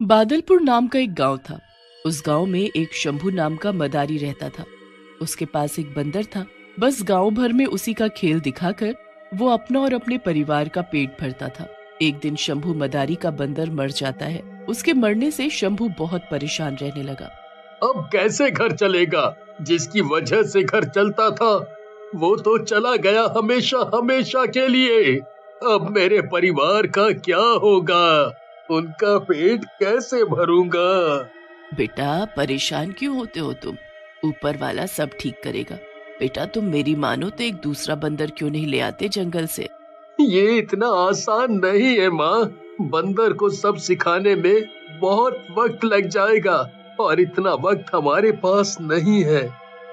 बादलपुर नाम का एक गांव था। उस गांव में एक शंभू नाम का मदारी रहता था। उसके पास एक बंदर था। बस गांव भर में उसी का खेल दिखाकर वो अपना और अपने परिवार का पेट भरता था। एक दिन शंभू मदारी का बंदर मर जाता है। उसके मरने से शंभू बहुत परेशान रहने लगा। अब कैसे घर चलेगा? जिसकी वजह से घर चलता था वो तो चला गया हमेशा हमेशा के लिए। अब मेरे परिवार का क्या होगा? उनका पेट कैसे भरूंगा? बेटा, परेशान क्यों होते हो तुम? ऊपर वाला सब ठीक करेगा। बेटा, तुम मेरी मानो तो एक दूसरा बंदर क्यों नहीं ले आते जंगल से? ये इतना आसान नहीं है माँ। बंदर को सब सिखाने में बहुत वक्त लग जाएगा और इतना वक्त हमारे पास नहीं है।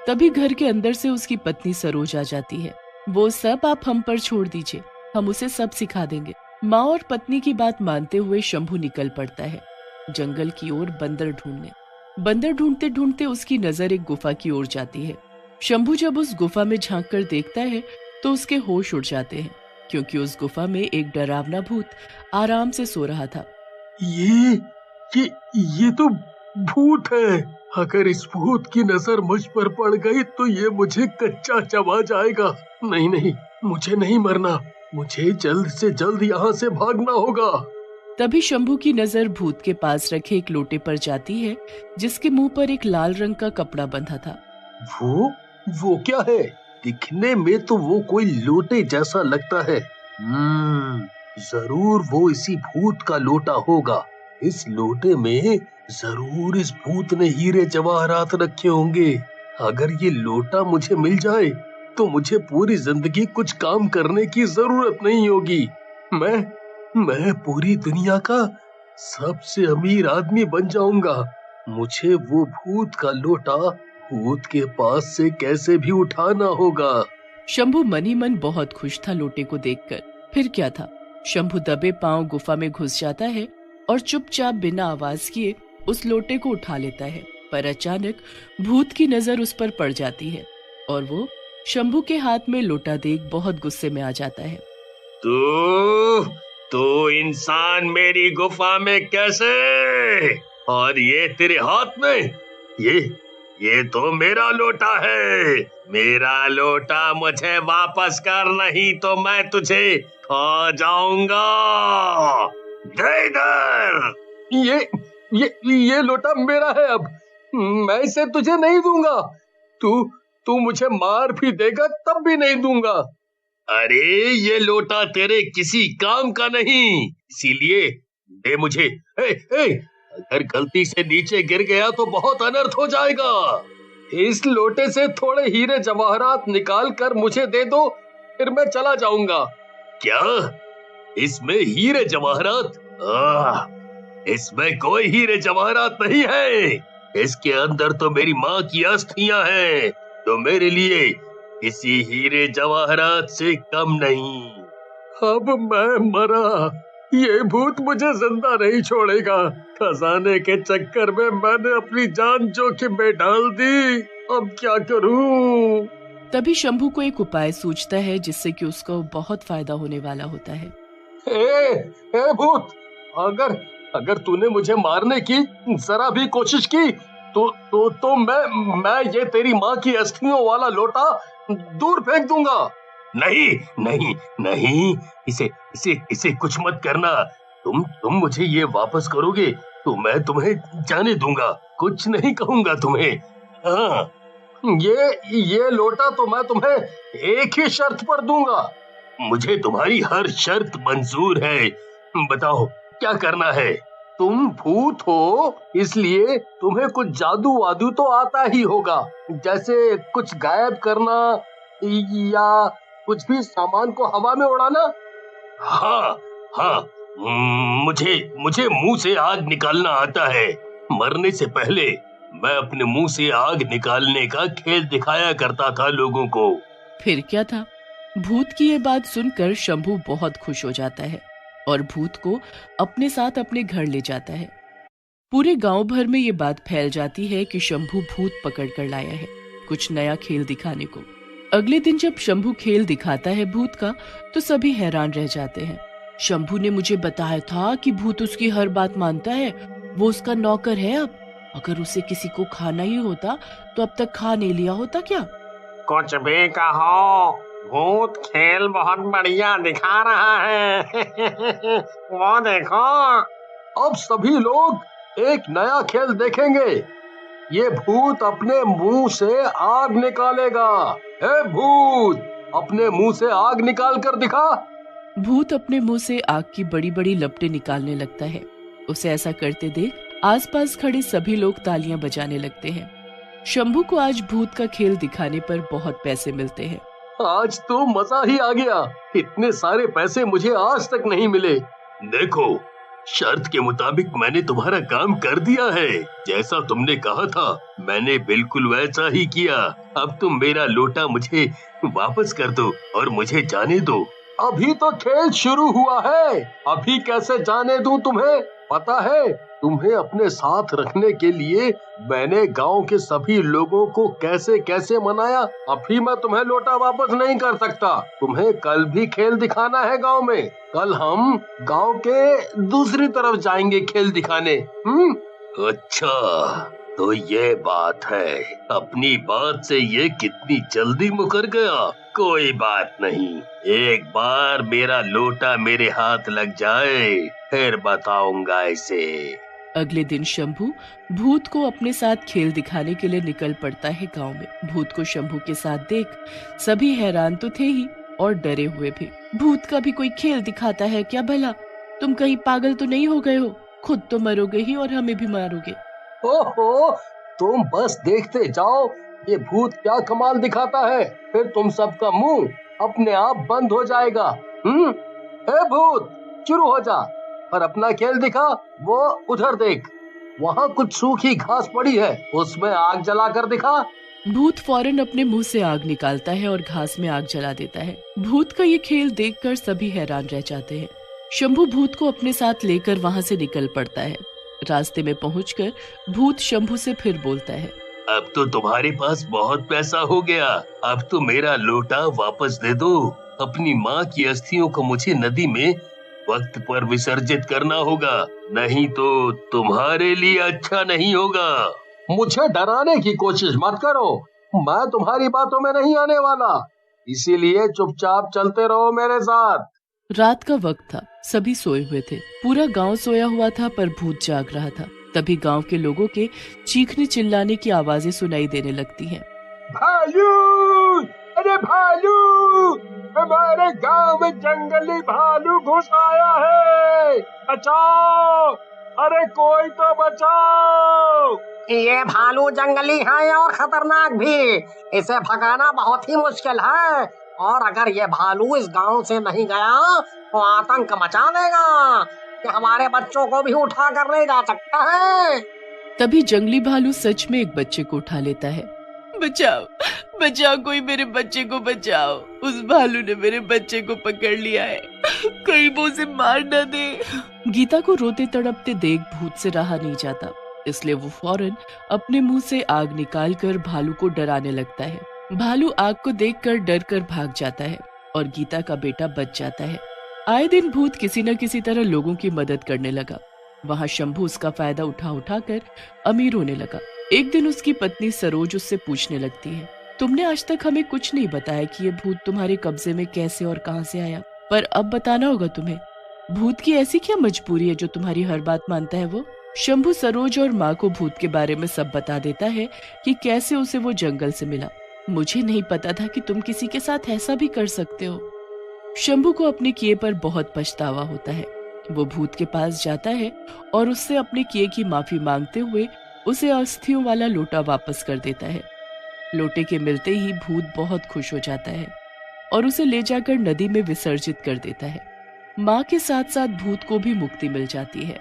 तभी घर के अंदर से उसकी पत्नी सरोज आ जाती है। वो सब आप हम पर छोड़ दीजिए, हम उसे सब सिखा देंगे। माँ और पत्नी की बात मानते हुए शंभू निकल पड़ता है जंगल की ओर बंदर ढूंढने। बंदर ढूंढते ढूंढते उसकी नजर एक गुफा की ओर जाती है। शंभू जब उस गुफा में झांक कर देखता है तो उसके होश उड़ जाते हैं, क्योंकि उस गुफा में एक डरावना भूत आराम से सो रहा था। ये तो भूत है। अगर इस भूत की नजर मुझ पर पड़ गई तो ये मुझे कच्चा चबा जाएगा। नहीं नहीं, मुझे नहीं मरना। मुझे जल्द से जल्द यहाँ से भागना होगा। तभी शंभू की नजर भूत के पास रखे एक लोटे पर जाती है, जिसके मुंह पर एक लाल रंग का कपड़ा बंधा था। वो क्या है? दिखने में तो वो कोई लोटे जैसा लगता है। जरूर वो इसी भूत का लोटा होगा। इस लोटे में जरूर इस भूत ने हीरे जवाहरात रखे होंगे। अगर ये लोटा मुझे मिल जाए तो मुझे पूरी जिंदगी कुछ काम करने की जरूरत नहीं होगी। मैं पूरी दुनिया का सबसे अमीर आदमी बन जाऊंगा। मुझे वो भूत का लोटा भूत के पास से कैसे भी उठाना होगा। शंभू मन ही मन बहुत खुश था लोटे को देखकर। फिर क्या था, शंभू दबे पांव गुफा में घुस जाता है और चुपचाप बिना आवाज किए उस लोटे को उठा लेता है। पर अचानक भूत की नजर उस पर पड़ जाती है और वो शंभू के हाथ में लोटा देख बहुत गुस्से में आ जाता है। तू इंसान मेरी गुफा में कैसे? और ये तेरे हाथ में? ये तो मेरा लोटा है। मेरा लोटा मुझे वापस कर, नहीं तो मैं तुझे खा जाऊंगा। दे इधर। ये लोटा मेरा है। अब मैं इसे तुझे नहीं दूंगा। तू मुझे मार भी देगा तब भी नहीं दूंगा। अरे ये लोटा तेरे किसी काम का नहीं, इसीलिए दे मुझे। अगर गलती से नीचे गिर गया तो बहुत अनर्थ हो जाएगा। इस लोटे से थोड़े हीरे जवाहरात निकाल कर मुझे दे दो, फिर मैं चला जाऊंगा। क्या इसमें हीरे जवाहरात? इसमें कोई हीरे जवाहरात नहीं है। इसके अंदर तो मेरी माँ की अस्थियां हैं, तो मेरे लिए किसी हीरे जवाहरात से कम नहीं। अब मैं मरा, ये भूत मुझे जिंदा नहीं छोड़ेगा। खजाने के चक्कर में मैंने अपनी जान जोखिम में डाल दी। अब क्या करूं? तभी शंभू को एक उपाय सूझता है जिससे कि उसको बहुत फायदा होने वाला होता है। ए भूत, अगर तूने मुझे मारने की जरा भी कोशिश की तो मैं ये तेरी माँ की अस्थियों वाला लोटा दूर फेंक दूंगा। नहीं, इसे कुछ मत करना। तुम मुझे ये वापस करोगे तो मैं तुम्हें जाने दूंगा, कुछ नहीं कहूंगा तुम्हें। हाँ, ये लोटा तो मैं तुम्हें एक ही शर्त पर दूंगा। मुझे तुम्हारी हर शर्त मंजूर है। बताओ क्या करना है? तुम भूत हो, इसलिए तुम्हें कुछ जादू वादू तो आता ही होगा, जैसे कुछ गायब करना या कुछ भी सामान को हवा में उड़ाना। हाँ, मुझे मुंह से आग निकालना आता है। मरने से पहले मैं अपने मुंह से आग निकालने का खेल दिखाया करता था लोगों को। फिर क्या था, भूत की ये बात सुनकर शंभू बहुत खुश हो जाता है और भूत को अपने साथ अपने घर ले जाता है। पूरे गांव भर में ये बात फैल जाती है कि शंभू भूत पकड़ कर लाया है कुछ नया खेल दिखाने को। अगले दिन जब शंभू खेल दिखाता है भूत का तो सभी हैरान रह जाते हैं। शंभू ने मुझे बताया था कि भूत उसकी हर बात मानता है वो उसका नौकर है अब। अगर उसे किसी को खाना ही होता तो अब तक खा नहीं लिया होता क्या? कुछ भी कहो, भूत खेल बहुत बढ़िया दिखा रहा है। वो देखो। अब सभी लोग एक नया खेल देखेंगे। ये भूत अपने मुंह से आग निकालेगा। ए भूत, अपने मुंह से आग निकाल कर दिखा। भूत अपने मुंह से आग की बड़ी बड़ी लपटें निकालने लगता है। उसे ऐसा करते देख आसपास खड़े सभी लोग तालियां बजाने लगते हैं। शंभू को आज भूत का खेल दिखाने पर बहुत पैसे मिलते हैं। आज तो मजा ही आ गया। इतने सारे पैसे मुझे आज तक नहीं मिले। देखो, शर्त के मुताबिक मैंने तुम्हारा काम कर दिया है। जैसा तुमने कहा था मैंने बिल्कुल वैसा ही किया। अब तुम मेरा लोटा मुझे वापस कर दो और मुझे जाने दो। अभी तो खेल शुरू हुआ है, अभी कैसे जाने दूं तुम्हें? पता है, तुम्हें अपने साथ रखने के लिए मैंने गांव के सभी लोगों को कैसे कैसे मनाया। अभी मैं तुम्हें लोटा वापस नहीं कर सकता। तुम्हें कल भी खेल दिखाना है गांव में। कल हम गांव के दूसरी तरफ जाएंगे खेल दिखाने। अच्छा, तो ये बात है। अपनी बात से ये कितनी जल्दी मुकर गया। कोई बात नहीं, एक बार मेरा लोटा मेरे हाथ लग जाए फिर बताऊंगा इसे। अगले दिन शंभू भूत को अपने साथ खेल दिखाने के लिए निकल पड़ता है गांव में। भूत को शंभू के साथ देख सभी हैरान तो थे ही और डरे हुए भी। भूत का भी कोई खेल दिखाता है क्या भला? तुम कहीं पागल तो नहीं हो गए हो? खुद तो मरोगे ही और हमें भी मारोगे। ओहो, तुम बस देखते जाओ ये भूत क्या कमाल दिखाता है। फिर तुम सबका मुंह अपने आप बंद हो जाएगा। ए भूत, शुरू हो जा और अपना खेल दिखा। वो उधर देख, वहाँ कुछ सूखी घास पड़ी है, उसमें आग जला कर दिखा। भूत फौरन अपने मुंह से आग निकालता है और घास में आग जला देता है। भूत का ये खेल देखकर सभी हैरान रह जाते हैं। शंभू भूत को अपने साथ लेकर वहाँ से निकल पड़ता है। रास्ते में पहुंचकर भूत शंभू से फिर बोलता है, अब तो तुम्हारे पास बहुत पैसा हो गया। अब तो मेरा लोटा वापस दे दो। अपनी माँ की अस्थियों को मुझे नदी में वक्त पर विसर्जित करना होगा, नहीं तो तुम्हारे लिए अच्छा नहीं होगा। मुझे डराने की कोशिश मत करो, मैं तुम्हारी बातों में नहीं आने वाला। इसीलिए चुपचाप चलते रहो मेरे साथ। रात का वक्त था, सभी सोए हुए थे। पूरा गांव सोया हुआ था पर भूत जाग रहा था। तभी गांव के लोगों के चीखने चिल्लाने की आवाजें सुनाई देने लगती हैं। भालू, अरे भालू, हमारे गांव में जंगली भालू घुस आया है, बचाओ, अरे कोई तो बचाओ। ये भालू जंगली है और खतरनाक भी। इसे भगाना बहुत ही मुश्किल है और अगर ये भालू इस गांव से नहीं गया तो आतंक मचा देगा कि हमारे बच्चों को भी उठा कर ले जा सकता है। तभी जंगली भालू सच में एक बच्चे को उठा लेता है। बचाओ, बचाओ, कोई मेरे बच्चे को बचाओ। उस भालू ने मेरे बच्चे को पकड़ लिया है, कहीं वो उसे मार न दे। गीता को रोते तड़पते देख भूत से रहा नहीं जाता, इसलिए वो फौरन अपने मुंह से आग निकालकर भालू को डराने लगता है। भालू आग को देखकर डर कर भाग जाता है और गीता का बेटा बच जाता है। आए दिन भूत किसी न किसी तरह लोगों की मदद करने लगा। वहाँ शंभू उसका फायदा उठा उठा कर अमीर होने लगा। एक दिन उसकी पत्नी सरोज उससे पूछने लगती है, तुमने आज तक हमें कुछ नहीं बताया कि ये भूत तुम्हारे कब्जे में कैसे और कहां से आया, पर अब बताना होगा तुम्हें। भूत की ऐसी क्या मजबूरी है जो तुम्हारी हर बात मानता है वो? शंभू सरोज और माँ को भूत के बारे में सब बता देता है कि कैसे उसे वो जंगल से मिला। मुझे नहीं पता था कि तुम किसी के साथ ऐसा भी कर सकते हो। शंभू को अपने किए पर बहुत पछतावा होता है। वो भूत के पास जाता है और उससे अपने किए की माफी मांगते हुए उसे अस्थियों वाला लोटा वापस कर देता है। लोटे के मिलते ही भूत बहुत खुश हो जाता है और उसे ले जाकर नदी में विसर्जित कर देता है। माँ के साथ साथ भूत को भी मुक्ति मिल जाती है।